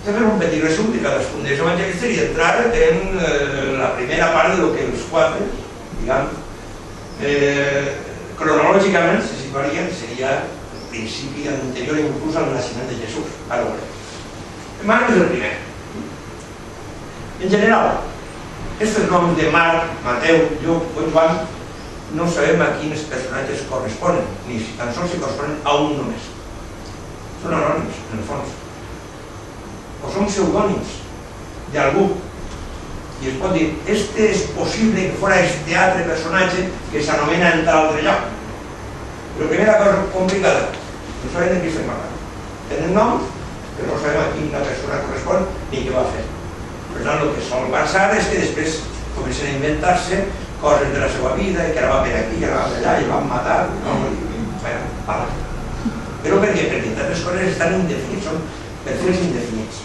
També un petit resum de cadascun dels evangelistes i entrar en la primera part de lo que els quatre, diguem, cronològicament se situaria, seria el principi anterior inclús al naixement de Jesús. Ara ho veurem. Marc és el primer. En general, aquests noms de Marc, Mateu, Lluc o Joan no sabem a quins personatges corresponen, ni tan sols si corresponen a un només. Són anònims, en el fons. O són pseudònims d'algú. I es pot dir, este és possible que fora este altre personatge que s'anomena en tal altre lloc. Però primera cosa complicada, no sabem de qui estem parlant. Tenen noms, però no sabem a quina persona correspon ni què va fer. Per tant, el que sol passar és que després comencen a inventar-se coses de la seva vida, i que ara va per aquí, que ara va per allà, i el van matar, però per què? Perquè tantes coses estan indefinits, són perfils indefinits.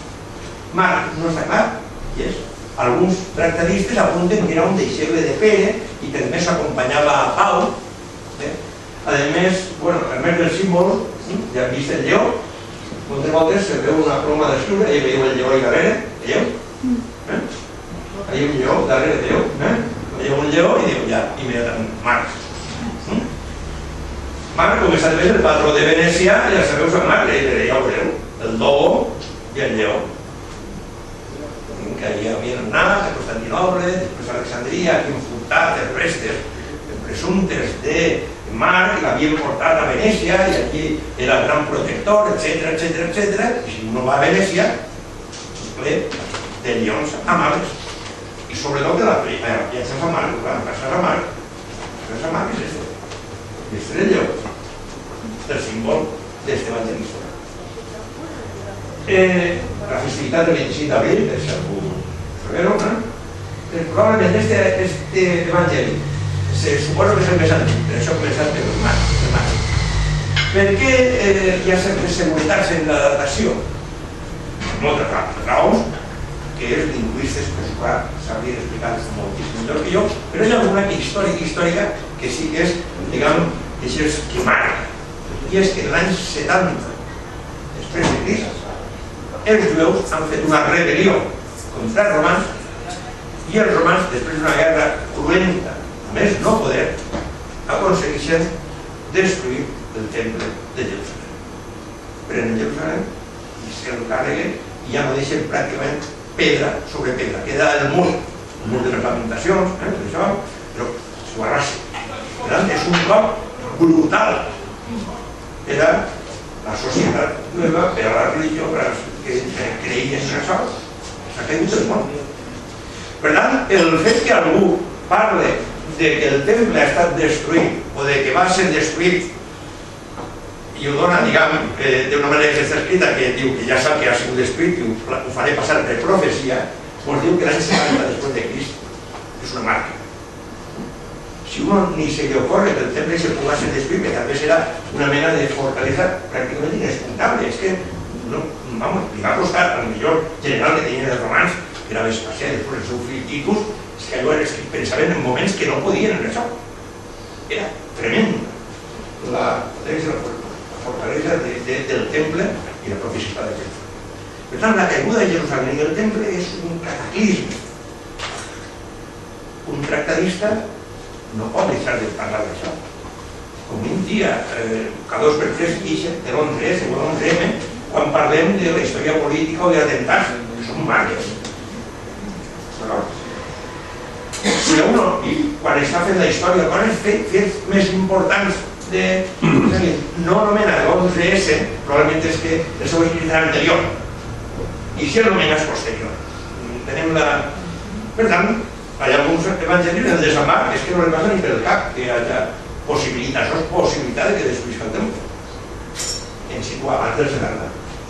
Marc no està clar, i és. Alguns tractadistes apunten que era un deixeble de Pere i que a més acompanyava a Pau. A més, a més del símbol, ja hem vist el lleó, moltes voltes se veu una ploma d'escriure, i veieu el lleó ahí darrere, veieu? Hi ha un lleó darrere, veieu? Veieu un lleó i diu ja, immediatament, Marc. Marc, com que s'ha de veure el patró de Venècia, ja sabeu Sant Marc, ja ho veureu, el lobo i el lleó. Que hi havien anat a Constantinoble, després a Alexandria, havien furtat els restes presumptes de Marc, l'havien portat a Venècia i aquí era el gran protector, etc. I si uno va a Venècia, ple de lleons amables. I sobretot de la viatges a Marc, la casa a Marc. La casa a Marc és este. I este és el lleó, el símbol d'este evangelista. La festivitat del 25 d'abril, per si algú sabeu, probablement este evangeli se suposa que és el més antic, per això ha començat per Marc. Per què hi ha certes seguretats en la datació? Moltes raons, que els lingüistes, s'haurien explicat moltíssim millor que jo, però hi ha alguna històrica que sí que és, diguem, que marca. I és que l'any 70, després de Crist, els jueus han fet una rebel·lió contra els romans i els romans, després d'una guerra cruenta, a més no poder, aconsegueixen destruir el temple de Jerusalem. Prenen Jerusalem i se'l carreguen i ja no deixen pràcticament pedra sobre pedra. Queda el mur de les lamentacions, però s'ho arrasa. Per tant, és un cop brutal per a la societat jueva, per a la religió, per als que creien en això, s'ha caigut el món. Per tant, el fet que algú parle de que el temple ha estat destruït o de que va ser destruït i ho dona, diguem, d'una manera que està escrita, que diu que ja sap que ha sigut destruït i ho faré passar per profecia, doncs diu que l'any 70 després de Crist és una marca. Si uno ni se le ocurre que el temple se puga ser destruït, que també serà una mena de fortaleza pràcticament inespugnable. És que, vamos, li va costar al millor general que tenien els romans, que era Vespasià, i després el seu fill Titus, és que allò era que pensaven en moments que no podien en això. Era tremendo la fortalesa del temple i la profecitat del temple. Per tant, la caiguda de Jerusalem i del temple és un cataclisme. Un tractadista no pot deixar de parlar d'això. Com un dia, cada 2 per 3 queixen de l'11S o l'11M, quan parlem de la història política o d'atemptats, que són marques. Si uno, quan està fent la història, quan els fets més importants no anomena l'11S, probablement és que el seu escrit era anterior, i si el nomena és posterior. Per tant, hi ha alguns evangelis del de Sant Marc, és que no li passa ni pel cap que hi hagi possibilitat de que destruïsca el temple. En situa abans del 70.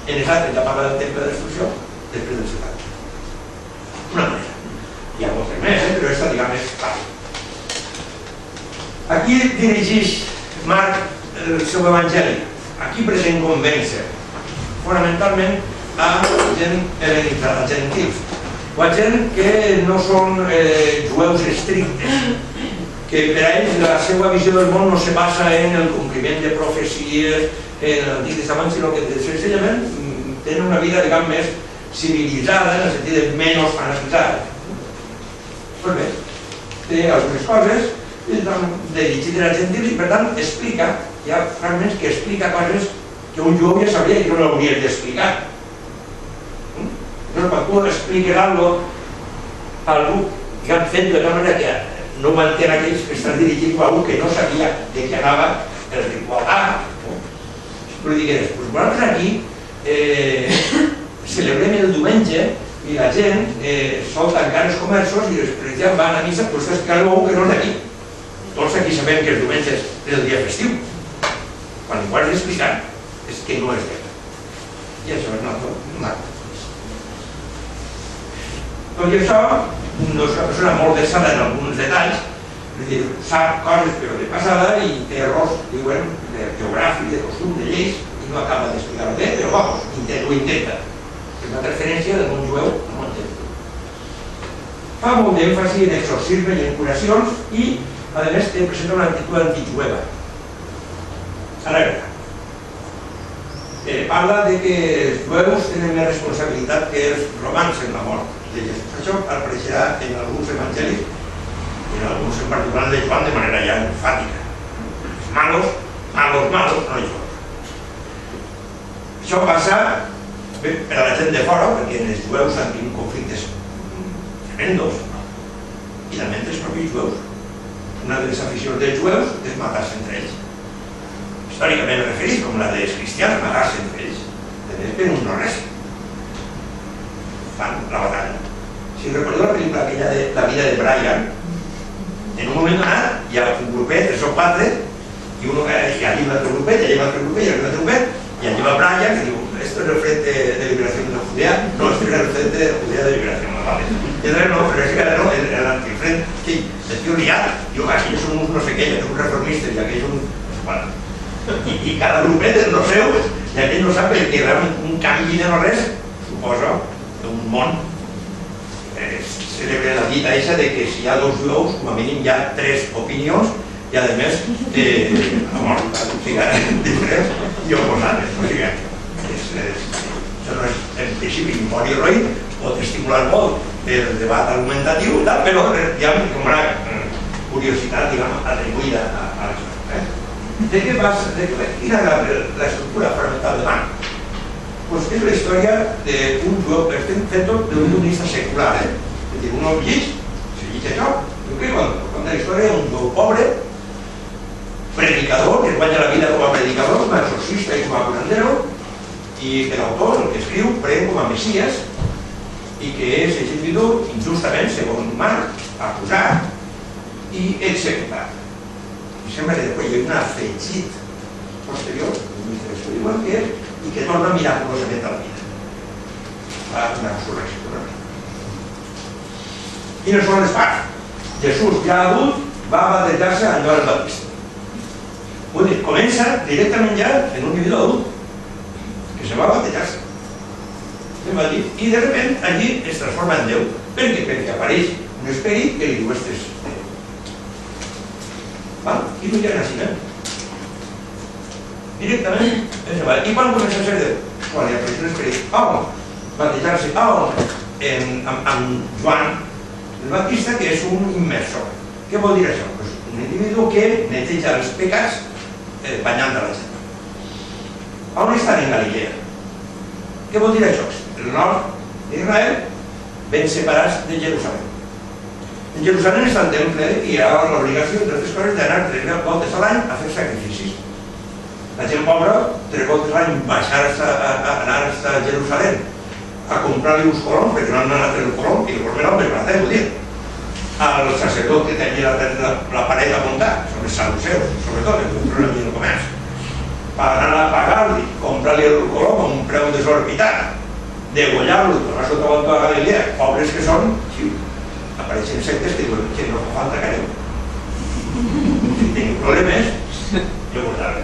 En els altres ja parla del temple de destrucció després del 70. Una manera. Hi ha moltes més, però aquesta, diguem, és fàcil. Aquí dirigeix Marc el seu evangeli. Aquí pretén convèncer fonamentalment a gent helenitzada, a gentils, o a gent que no són jueus estrictes, que per a ells la seva visió del món no se basa en el compliment de profecies en l'Antic Testament, sinó que senzillament tenen una vida, diguem, més civilitzada, en el sentit de menys fanatitzada. Doncs bé, té algunes coses dirigit a gentil i per tant explica, hi ha fragments que explica coses que un jueu ja sabia que no l'hauries d'explicar. Però quan tu expliques alguna cosa a algú que han fet de tal manera que no ho entén aquells que estan dirigint a algú que no sabia de què anava el ritual. Tu li digues, doncs nosaltres aquí celebrem el diumenge i la gent sol tancar els comerços i després ja van a missa, doncs t'explicar algú que no és d'aquí. Tots aquí sabem que els diumenges és el dia festiu. Quan ho has d'explicar és que no és d'aquí. I això és una altra. Tot i això, no és una persona molt versada en alguns detalls, és a dir, sap coses però de passada i té errors, diuen, de geogràfic, de costum, de lleis, i no acaba d'explicar-ho bé, però vamos, ho intenta. És una referència del món jueu al món gentil. Fa molt d'èmfasi en exorcisme i en curacions i, a més, presenta una actitud antijueva. A la veritat. Parla de que els jueus tenen més responsabilitat que els romans en la mort de Jesús. Això apareixerà en alguns evangelis i en alguns en particular de Joan de manera ja enfàtica. Els malos, no hi són. Això passa per a la gent de fora, perquè els jueus han tingut conflictes tremendos i també entre els propis jueus. Una de les aficions dels jueus és matar-se entre ells. Històricament referits com la dels cristians, matar-se entre ells. També per un no res. Fan la batalla. Si recordeu la pel·lícula aquella de La vida de Brian, en un moment donat hi ha un grupet, 3 o 4, i allí un altre grupet, i allí un altre grupet, i allí un altre grupet, i allí va Brian que diu, esto es el Frente de Liberación de Judea, no, esto es el Frente de Judea de Liberación, no vale. I entonces no, però és que no, el antifrente, sí, el tio liat, diu, aquells són uns no sé què, uns reformistes, i aquells són... Bueno, i cada grupet és no seu, i aquell no sap que realment un canvi de no res suposa un món. Celebra la dita eixa de que si hi ha 2 jueus, com a mínim hi ha 3 opinions i a més diferents i oposades. O sigui, això no és en principi un bon i roi, pot estimular molt el debat argumentatiu, però hi ha com una curiositat atribuïda a això. De què passa? Quina és l'estructura fonamental de Mann? Doncs és la història d'un jueu, estem fent-ho des d'un punt de vista secular, és a dir, un home llig, se llig això, diu que conta la història d'un jueu pobre, predicador, que es guanya la vida com a predicador, com a exorcista i com a curandero, i que l'autor, el que escriu, pren com a messies, i que és individu injustament, segons Mann, acusat i executat. I sembla que després hi ha un afegit posterior, i que torna a mirar curosament a la vida. Va una resurrecció. Quines són les parts? Jesús, ja adult, va batejar-se en Joan el Baptista. Comença directament ja en un individu adult, que se va batejar-se. I de repente allí es transforma en Déu. Per què? Perquè apareix un esperit que li diu estes. I no hi ha naixement. Directament, i quan comença a ser Déu? Quan hi apareix un esperit. Batejar-se amb Joan el Baptista, que és un immersor. Què vol dir això? Un individu que neteja els pecats banyant de la gent. On estan en Galilea? Què vol dir això? El nord d'Israel ben separats de Jerusalem. En Jerusalem està el temple i hi ha l'obligació, entre altres coses, d'anar 3 voltes a l'any a fer sacrificis. La gent pobra, 3 voltes a l'any, anar a Jerusalem a comprar-li uns coloms, perquè no han anat a el colom, i llavors era un desbaratet, vull dir. Al sacerdot que tenia la paret a muntar, són els saduceus, sobretot, que compren el comerç, per anar a pagar-li, comprar-li el colom a un preu desorbitat, degollar-lo, tornar sota volta a Galilea, pobres que són, sí, apareixen sectes que diuen que no fa falta careu. Si teniu problemes, jo guardaré.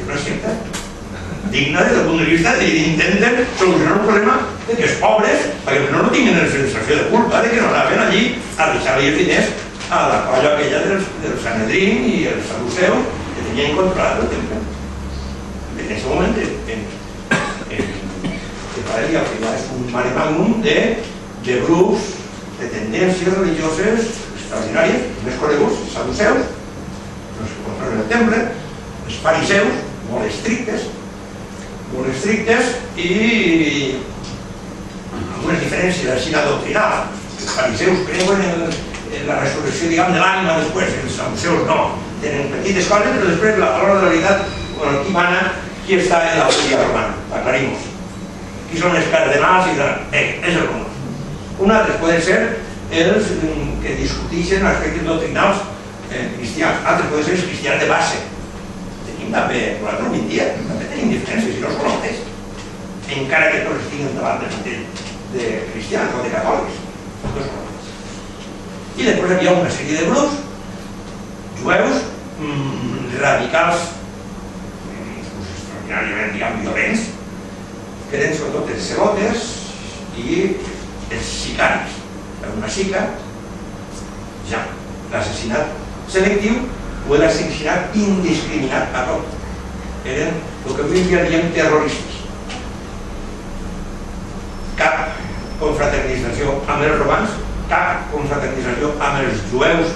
No és secta. Digna des del punt de vista d'intenten solucionar un problema que els pobres, perquè no tinguin la sensació de culpa de que no anaven allí a deixar-li els diners a la colla aquella del Sanedrín i el Saduceu que tenien controlat el temple. En aquest moment, Paral·lelia privada és un mare magnum de grups de tendències religioses extraordinàries, més coneguts, els saduceus, els que controlen el temple, els fariseus, molt estrictes i amb unes diferències així doctrinals. Els fariseus creuen en la resurrecció, diguem, de l'ànima després, els saduceus no. Tenen petites coses, però després, a l'hora de la veritat, qui mana, qui està en l'autoria romana, aclarim-nos. Qui són els cardenals i tal, és el comú. Un altre poden ser els que discuteixen aspectes doctrinals cristians, altres poden ser els cristians de base. Tenim també, nosaltres avui en dia, també tenim diferències i no són altres, encara que tots estiguin davant de cristians o de catòlics. I després hi havia una sèrie de grups jueus radicals, extraordinàriament, diguem, violents, que eren sobretot els celotes i els sicaris. Una sica, ja, l'assassinat selectiu o l'assassinat indiscriminat a tot. Eren el que avui en dia diem terroristes. Cap confraternització amb els romans, cap confraternització amb els jueus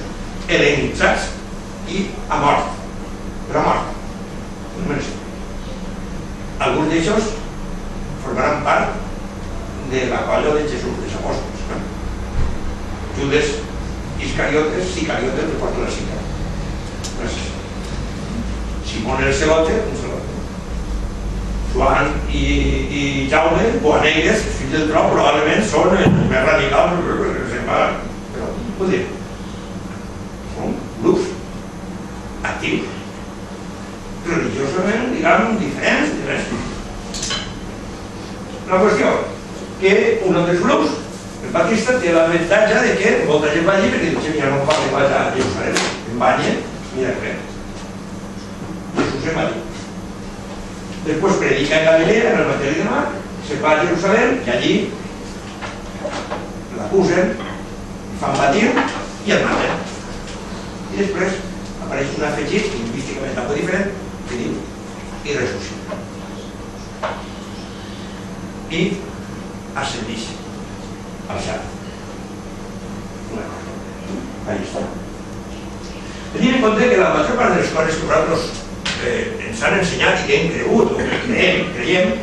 helenitzats i a mort. Però a mort. Alguns d'ells formaran part de la colla de Jesús, dels apòstols. Judes Iscariotes, Sicariotes, que porta la sica. Simón el celote, un celote. Joan i Jaume, Boaneires, fills del tron, probablement són els més radicals, però ho dir. Són grups actius, religiosament, diguem, diferents. La qüestió, que un dels grups, el Batista, té l'avantatge de que molta gent va allí perquè diu, mira, no em fa que vaig a Jerusalem, em banya, mira què. Jesús se'n va allí. Després predica en Galilea, en el Evangeli de Marc, se'n va a Jerusalem i allí l'acusen, fan batir i el maten. I després apareix un afegit, lingüísticament tan diferent, que diu, i ressuscita. I ascendix al cel. Ahí està. Tenim en compte que la major part de les coses que nosaltres ens han ensenyat i que hem cregut, o que creiem,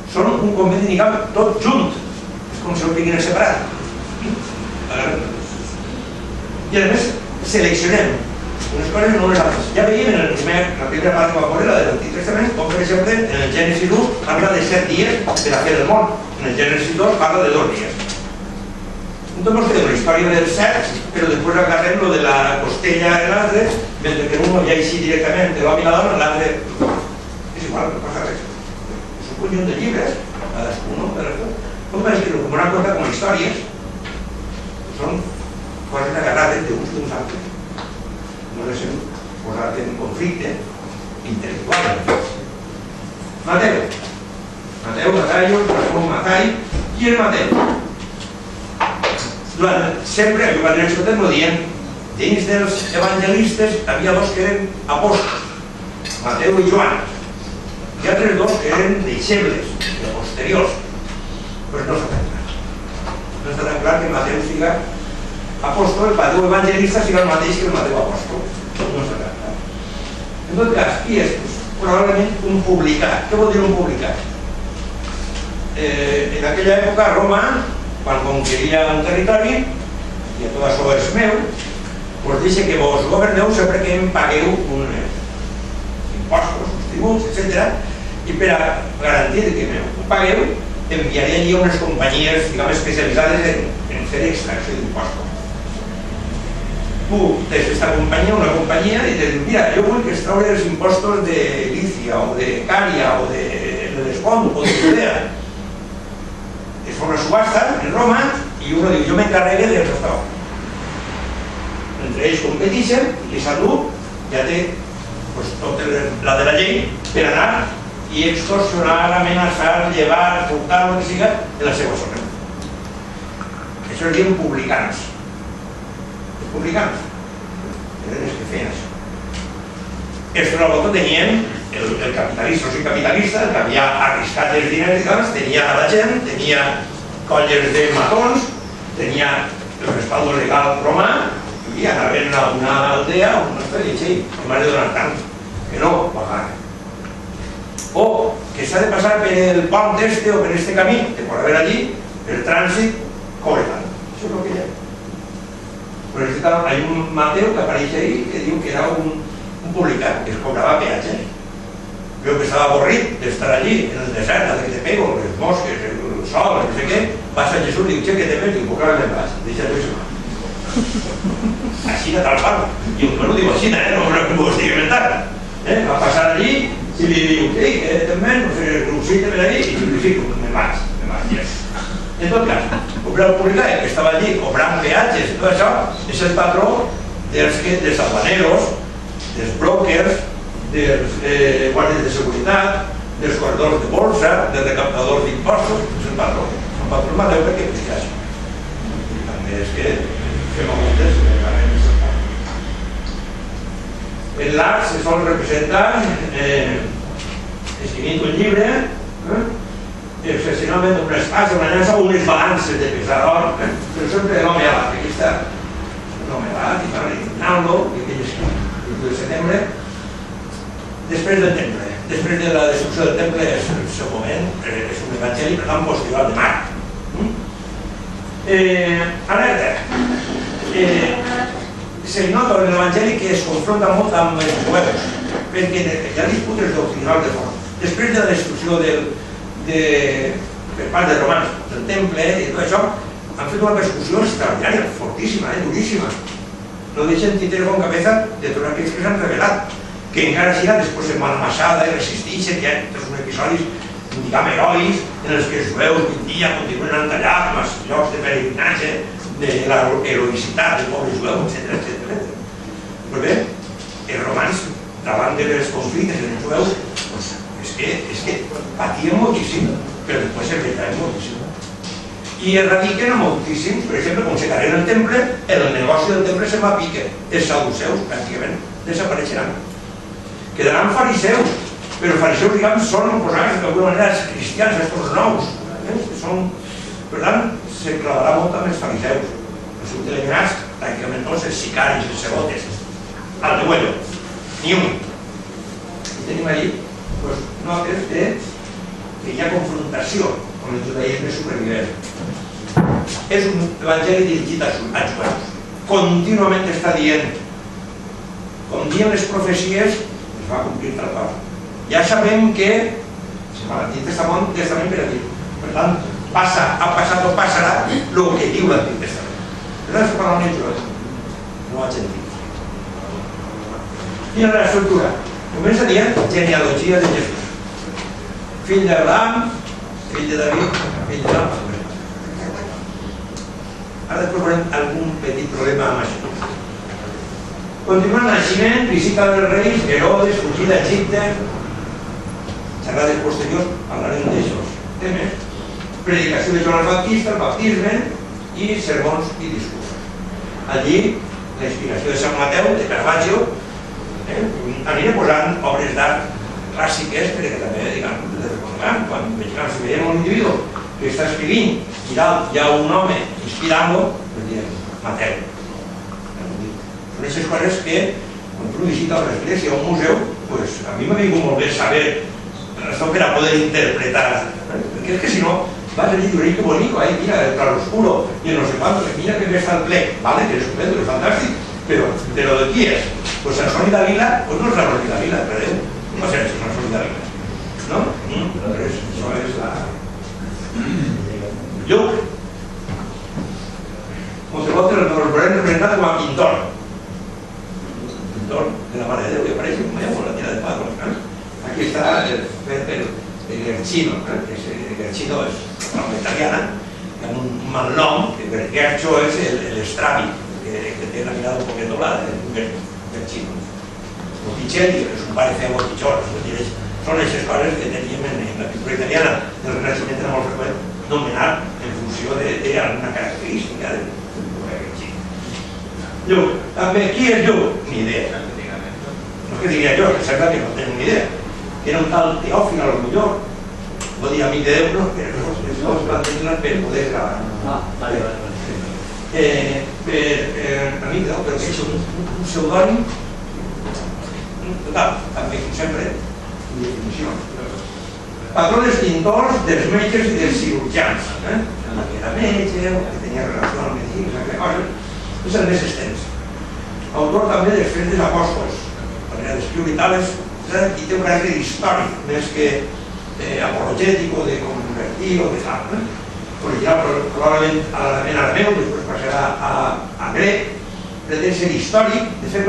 són un conveni, diguem, tot junt. És com si ho tinguin separat. I a més, seleccionem unes coses no unes altres. Ja veiem en la primera part que va veure, la de l'Antic Testament, com per exemple, en el Gènesis 1 parla de 7 dies per a fer el món. En el Gènesis 2 parla de 2 dies. Entonces queda una història del cert, però després agarrem lo de la costella de l'altre, mentre que un ja així directament de l'home i la dona, l'altre és igual, no passa res. És un conjunt de llibres, cadascun, com per escriure com una cosa, com històries, són coses agarrades d'uns d'uns altres. No les hem posat en conflicte intel·lectual. Mateu, Matai, qui és Mateu? Sempre, el que va dir Aristóteles m'ho dient, dins dels evangelistes havia dos que eren apòstols, Mateu i Joan, i altres dos que eren deixebles, posteriors, però no està tan clar. No està tan clar que Mateu siga apòstol, el Mateu evangelista siga el mateix que el Mateu apòstol. No està tan clar. En tot cas, qui és? Probablement un publicat. Què vol dir un publicat? En aquella època, Roma, quan conqueria un territori, i tot això és meu, vos dice que vos governeu sempre que em pagueu uns impostos, uns tributs, etc. I per a garantir que em pagueu, enviaré allí unes companyies, diguem, especialitzades en fer extracció d'impostos. Tu tens aquesta companyia, una companyia, i te diu, mira, jo vull que es traure els impostos de Lícia, o de Cària, o de l'Espont, o de Judea. Es fa una subhasta en Roma i uno diu, jo m'encarregue del restaurant. Entre ells competeixen i qui s'endú ja té tota la de la llei per anar i extorsionar, amenaçar, llevar, furtar, el que siga, de la seva zona. Això es diuen publicans. Els publicans eren els que feien això. Els robots tenien el capitalista o capitalista, el que havia arriscat els diners, tenia la gent, tenia colles de matons, tenia el respaldo legal romà, i anaven a una aldea o una espècie, sí, que m'ha de donar tant, que no, pagar. O que s'ha de passar per el pont este o per este camí, que pot haver allí, el trànsit, cobre tant. Això és el que hi ha. Però hi ha un Mateu que apareix ahí que diu que era un publicat, que es cobrava peatge. Jo que estava avorrit d'estar allí, en el desert, que te pego, les mosques, el sol, no sé què, vas a Jesús i diu, què te ves? Diu, pues ara me'n vas, deixa-t'ho això. Així de tal part. I bueno, diu així, no m'ho estigui inventant. Va passar allí, si li diu, sí, també, no sé, Rusita ve allí, i diu, sí, me'n vaig, yes. En tot cas, el publicat que estava allí cobrant peatges i tot això, és el patró dels albaneros, dels brokers, dels guàrdies de seguretat, dels corredors de bolsa, dels recaptadors d'impostos, és el patró. El patró Mateu perquè explica això. També és que fem apuntes en l'art se sol representar escrivint un llibre, excepcionalment una espasa, una llança o unes balances de pesador, però sempre l'home a l'art. Aquí està l'home a l'art, i parla d'Inaldo, i aquell escrit de setembre. Després del temple, després de la destrucció del temple és el seu moment, és un evangeli, per tant, posterior de Marc. Alerta. Se nota en l'evangeli que es confronta molt amb els jueus, perquè hi ha disputes doctrinals de fons. Després de la destrucció per part dels romans del temple i tot això, han fet una persecució extraordinària, fortíssima, duríssima. No deixen títers con cabeza de tots aquells que s'han revelat, que encara siga després de malmassada i resisteixen, hi ha uns episodis, diguem, herois, en els que els jueus d'un dia continuen anant allà amb els llocs de peregrinatge, de l'heroïcitat del poble jueu, etc. Però bé, els romans, davant dels conflictes dels jueus, és que patien moltíssim, però després es retaven moltíssim. I erradiquen a moltíssims, per exemple, com se carreguen el temple, el negoci del temple se'n va a pique. Els saduceus, pràcticament, desapareixeran. Quedaran fariseus, però fariseus, diguem, són oposats d'alguna manera als cristians, als tots nous. Per tant, se clavarà molt amb els fariseus. Els eliminats, pràcticament tots, els sicaris, els celotes, al de huello, ni un. I tenim allí notes que hi ha confrontació amb el judaïsme supervivent. És un evangeli dirigit a jueus. Contínuament està dient, com diuen les profecies, es va complir tal qual. Ja sabem que l'Antic Testament per a dir. Per tant, ha passat o passarà el que diu l'Antic Testament. Per tant, és per a jueus, no a gentils. Quina és l'estructura? Comença dient genealogia de Jesús. Fill d'Abraham, fill de David, fill de l'Abraham. Ara després veurem algun petit problema amb això. Continuant el naixement, visita dels reis, Herodes, fugida a Egipte, xerrades posteriors, parlarem d'aixòs temes, predicació de Joan el Baptista, el baptisme i sermons i discursos. Allí, la inspiració de Sant Mateu, de Caravaggio, aniré posant obres d'art clàssiques perquè també, diguem, les recordem, quan veiem un individu que està escrivint i dalt hi ha un home inspirant-lo, doncs diem, Mateu. Són aquestes coses que, quan tu visites una església o un museu, a mi m'ha vingut molt bé saber això per a poder interpretar, perquè és que si no, vas allí i dius, que bonico, mira, el claroscuro, i no sé quant, mira que bé està el plec, vale, que és estupendo, és fantàstic, però de qui és? Pues Sant Soni d'Àvila, pues no és Sant Soni d'Àvila, per Déu, no sé si és Sant Soni d'Àvila, no? Però això és la... Lluc, Montevote nos volem representar com a pintor de la Mare de Déu, que apareix com la tira de Pàtros. Aquí està el Gerchino, que el Gerchino és una forma italiana, que ha un mal nom, que el Gercho és l'estravi, que té la mirada un poquet doblada, del xino. O Picelli, que és un pare feu o pitjor, són aquestes coses que teníem en la pintura italiana del Renaixement, era molt freqüent nomenar en funció d'alguna característica del xino. Lluc, també, qui és Lluc? Ni idea. No és que diria jo, que sembla que no tenen ni idea. que era un tal Teòfil, a lo millor, no dir amic de Déu, no, però no plantejar per poder gravar. Amic de Déu, però que és un pseudònim, total, també, com sempre, definició. Patró dels pintors, dels metges i dels cirurgians, que era metge, que tenia relació amb la medicina, que cosa, és el més extens. Autor també dels Fets dels Apòstols, manera d'escriure i tales, i té un caràcter històric, més que apologètic o de convertir o de tal. Original probablement a l'element arameu, després passarà a grec, pretén ser històric, de fet,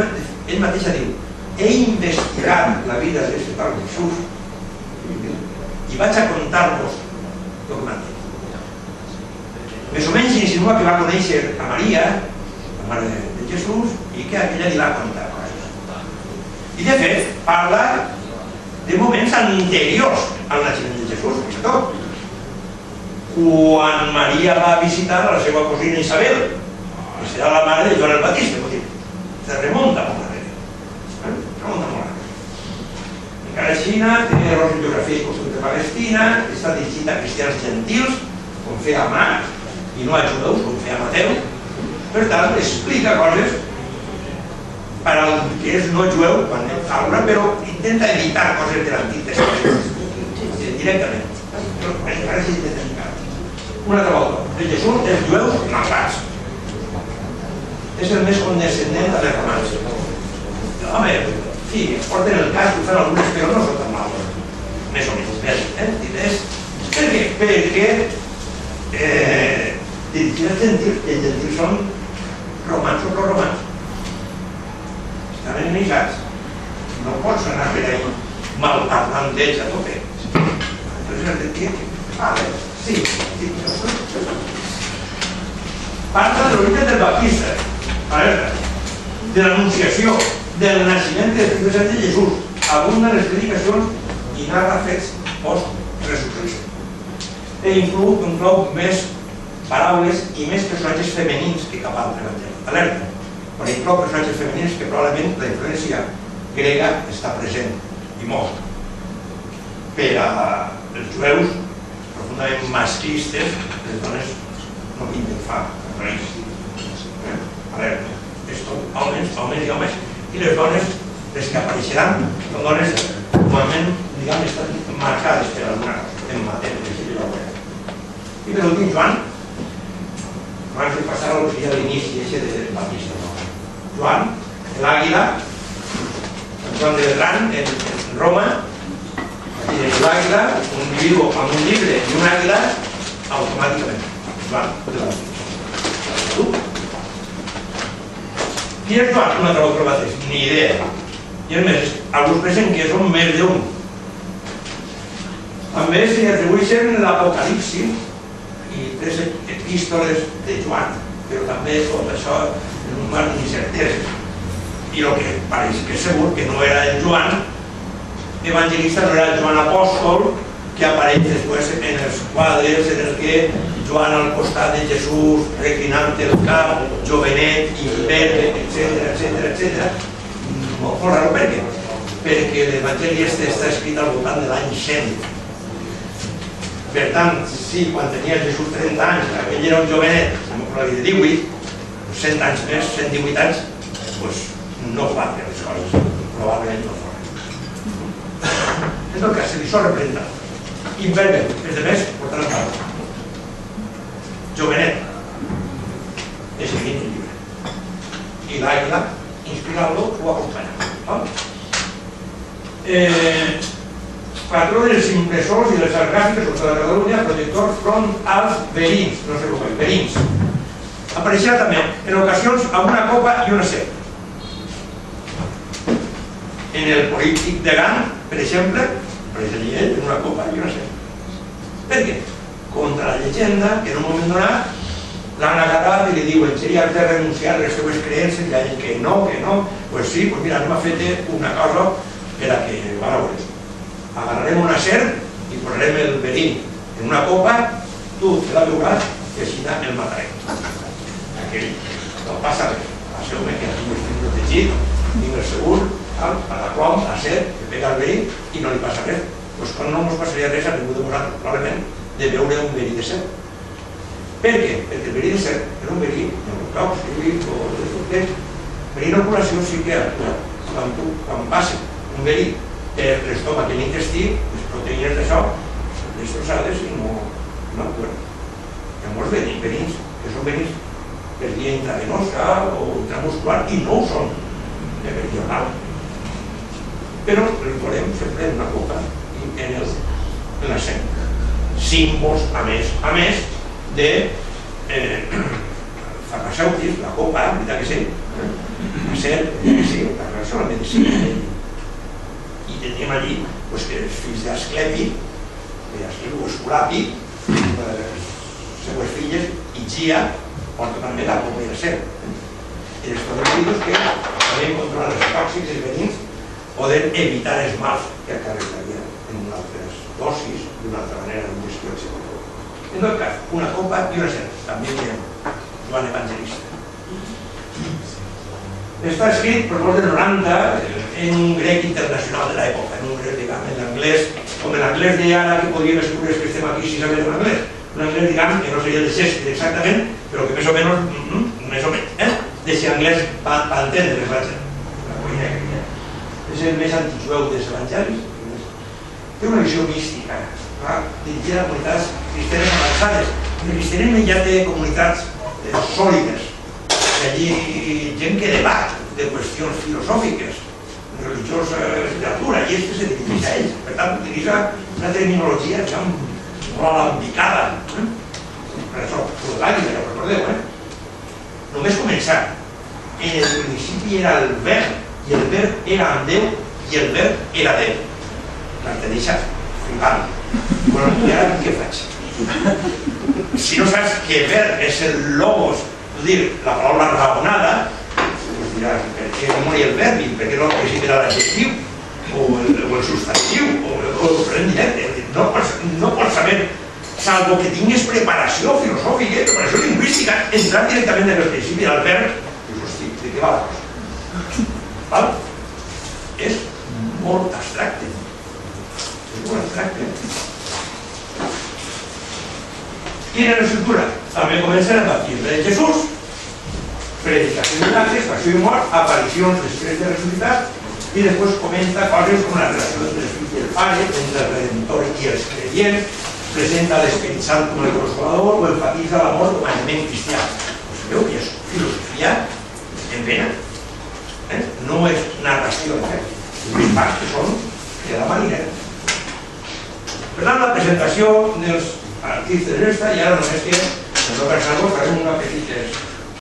ell mateix diu: he investigat la vida d'aquest tal Jesús i vaig a contar-vos dogmàtic. Més o menys insinua que va conèixer a Maria, la mare de Jesús, i que aquella li va contar coses. I de fet, parla de moments anteriors al naixement de Jesús, sobretot. Quan Maria va visitar a la seva cosina Isabel, que serà la mare de Joan el Batista, se remunta molt darrere. Remunta molt darrere. Encara així, té errors de geografia i costums de Palestina, està dirigit a cristians gentils, com feia Marc, i no a judeus, com feia Mateu. Per tant, explica coses per al que és no jueu, quan parla, però intenta evitar coses de l'Antic Testament, directament. Encara així intenta evitar. Una altra volta, de Jesús, els jueus malvats. És el més condescendent de les romans. Home, sí, porten el cas, ho fan algunes, però no són tan malos. Més o menys, per què? Perquè dirigir els gentils són romans o proromans. Estaven enemitzats. No pots anar per ahí malparlant d'ells a tope. Entonces el gentí, sí. Parla de l'origen del baptista, de l'anunciació, del naixement de Jesús. Abunden les predicacions i narra fets post-resurrecció. Inclou més paraules i més personatges femenins que cap altre evangeli. Alerta, quan inclou personatges femenins que probablement la influència grega està present i molt. Per als jueus profundament masclistes, les dones no pinten fam, alerta. Homes i homes, i les dones, les que apareixeran, són dones normalment, diguem, estan marcades per alguna cosa, en matèria, i per l'últim Joan, abans de passar al que hi ha l'inici del Batista. Joan, l'àguila, Joan de Beltrán, en Roma, l'àguila, un individu amb un llibre i un àguila, automàticament. Joan de Beltrán. Qui és Joan? Un altre autor mateix, ni idea. I a més, alguns pensen que són més d'un. També s'hi atribueixen l'Apocalipsi i 3 epístoles de Joan, però també tot això en un marc d'incerteses. I el que pareix que és segur que no era el Joan evangelista, no era el Joan apòstol, que apareix després en els quadres en el que Joan al costat de Jesús, reclinant el cap, jovenet, imberbe, etc. Molt raro, per què? Perquè l'Evangeli està escrit al voltant de l'any 100. Per tant, si quan tenia Jesús 30 anys, aquell era un jovenet, amb la vida de 18, 100 anys més, 118 anys, doncs no fa fer les coses, probablement no fa. En tot cas, se li sol representar. Imberbe, els de més, portant el cap. Jovenet, escrivint el llibre. I l'àguila, inspirant-lo, ho acompanya. Patró dels impressors i dels arts gràfiques de la Catalunya, protector front als verins, no sé com, verins. Apareixerà també, en ocasions, amb una copa i una serp. En el polític de Gant, per exemple, apareixeria ell en una copa i una serp. Per què? Contra la llegenda, que en un moment donat l'han agarrat i li diuen seria de renunciar a les seves creences, i ha dit que no, doncs sí, doncs mira, anem a fer una cosa per a que, veure, agarrarem una serp i posarem el verí en una copa, tu te la veuràs i així el matarem. Aquell no passa res, passeu-me que aquí estic protegit, tinc el segur, a la plom, a ser, que pega el verí i no li passa res. Doncs quan no ens passaria res a ningú de vosaltres, probablement, de veure un verí de ser. Per què? Perquè el verí de ser era un verí neurotòxic o de tot és. Per inoculació sí que actua. Quan passa un verí per l'estómac i l'intestí, les proteïnes d'això destrossades i no actuen. Hi ha molts verins que són verins per via intravenosa o intramuscular i no ho són de meridional. Però el volem sempre en una copa i en la sang. Símbols, a més de farmacèutics, la copa, veritat que sí, a ser, la relació amb la medicina. I teníem allí els fills d'Asclepi, o Esculapi, les seues filles, Higia, porta també la copa i la ser. I els podem que poden controlar els tòxics i els verins, poden evitar els mals que acarretarien en altres dosis, d'una altra manera, en gestió psicològica. En tot cas, una copa i una ser, també diem Joan Evangelista. Està escrit per volta de 90 en un grec internacional de l'època, en un grec, diguem, en anglès, com en l'anglès d'ara que podríem escriure que estem aquí si sabem en anglès. Un anglès, diguem, que no seria de Shakespeare exactament, però que més o menys, deixa anglès per entendre, vaja. És el més antijueu dels evangelis. Té una visió mística, dirigida a comunitats cristianes avançades. El cristianisme ja té comunitats sòlides. Allí gent que debat de qüestions filosòfiques, religiosa, literatura, i se dirigeix a ells. Per tant, utilitza una terminologia molt alambicada. Per això, l'ànima, ja ho recordeu, només començar. En el principi era el verb, i el verb era amb Déu, i el verb era Déu. Te deixa flipant. Bueno, i ara què faig? Si no saps que verb és el logos, és dir, la paraula raonada, doncs diràs, per què no moria el verb i per què no el principi de l'adjectiu o el substantiu o el present directe? No pots saber, salvo que tinguis preparació filosòfica, preparació lingüística, entrar directament en el principi del verb i dius, hosti, de què va la cosa? És molt abstracte. És molt abstracte. Quina és l'estructura? També comencen a partir de Jesús, predicació de milagres, passió i mort, aparicions després de ressuscitat i després comenta coses com la relació entre el fill i el pare, entre el redentor i els creyents, presenta l'Esperit Sant com el consolador o enfatitza l'amor com a element cristià. Pues veu que és filosofia en pena. No és narració de fet. Els parts que són de la manera. Per tant, la presentació dels artistes és esta i ara només que, en tot cas, farem una petita